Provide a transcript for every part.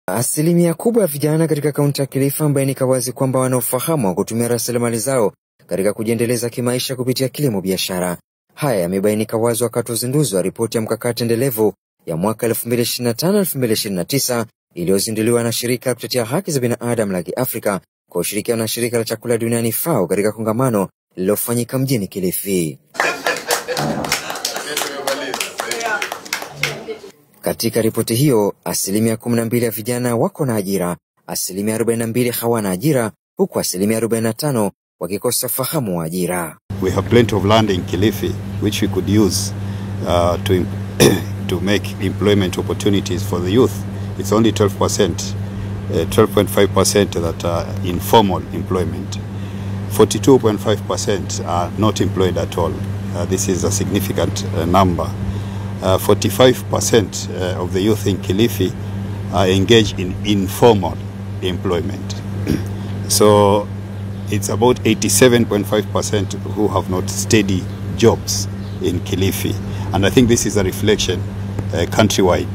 Asilimia kubwa ya vijana katika kaunti ya Kilifi wamebainika wazi kwamba wanaofahamu wa kutumia rasilimali zao katika kujiendeleza kimaisha kupitia kilimo biashara. Haya yamebainika wazi wakati wa uzinduzi wa ripoti ya mkakati endelevu ya mwaka 2025-2029 iliyozinduliwa na shirika la kutetea haki za binadamu la Kiafrika kwa ushirikiano na shirika la chakula duniani FAO katika kongamano lililofanyika mjini Kilifi. Katika ripoti hiyo, asilimia 12 ya vijana wako na ajira, asilimia 42 hawana ajira, huku asilimia 45 wakikosa fahamu wa ajira. We have plenty of land in Kilifi which we could use to make employment opportunities for the youth. It's only 12%, 12.5% that are informal employment. 42.5% are not employed at all. This is a significant number. 45% of the youth in Kilifi are engaged in informal employment. So it's about 87.5% who have not steady jobs in Kilifi. And I think this is a reflection countrywide.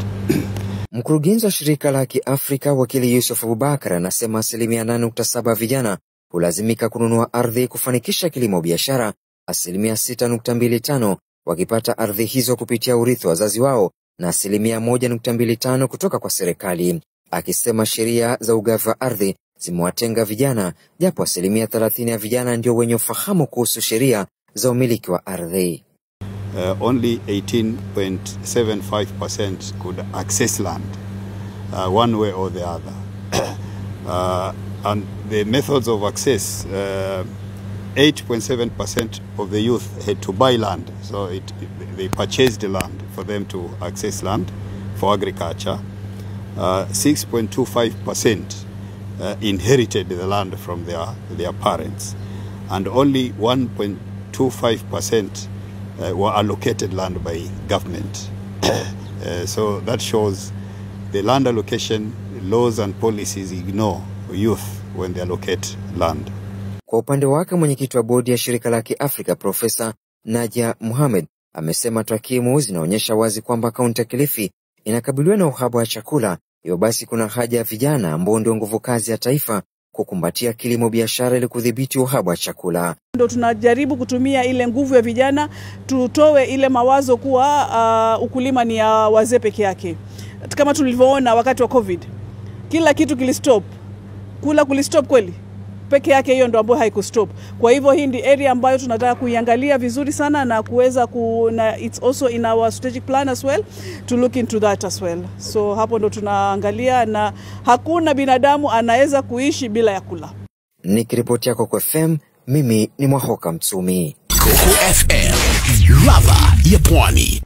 Mkurugenzi wa shirika la Kiafrika wakili Yusuf Abubakar anasema asilimia 8.7 vijana hulazimika kununua ardhi kufanikisha kilimo biashara, asilimia 6.25 wakipata ardhi hizo kupitia urithi wa wazazi wao na asilimia 1.25 kutoka kwa serikali. Akisema sheria za ugavi wa ardhi zimewatenga vijana, japo asilimia 30 ya vijana ndio wenye ufahamu kuhusu sheria za umiliki wa ardhi. Only 18.75% could access land one way or the other. And the methods of access, 8.7% of the youth had to buy land. So they purchased the land for them to access land for agriculture. 6.25% inherited the land from their parents. And only 1.25% were allocated land by government. So that shows the land allocation laws and policies ignore youth when they allocate land. Kwa upande wake mwenyekiti wa bodi ya shirika la Kiafrika Profesa Nadia Mohamed amesema takwimu zinaonyesha wazi kwamba kaunti ya Kilifi inakabiliwa na uhaba wa chakula, hivyo basi kuna haja ya vijana ambao ndio nguvu kazi ya taifa kukumbatia kilimo biashara ili kudhibiti uhaba wa chakula. Ndio tunajaribu kutumia ile nguvu ya vijana, tutoe ile mawazo kuwa ukulima ni ya wazee peke yake. Kama tulivyoona wakati wa COVID, kila kitu kilistop. Kula kulistop kweli? Peke yake hiyo ndio ambayo haikustop. Kwa hivyo hii ndio area ambayo tunataka kuiangalia vizuri sana na kuweza it's also in our strategic plan as well to look into that as well. So hapo ndo tunaangalia, na hakuna binadamu anaweza kuishi bila ya kula. Nikiripoti yako kwa FM, mimi ni Mwahoka Mtsumi. Coco FM, ladha ya Pwani.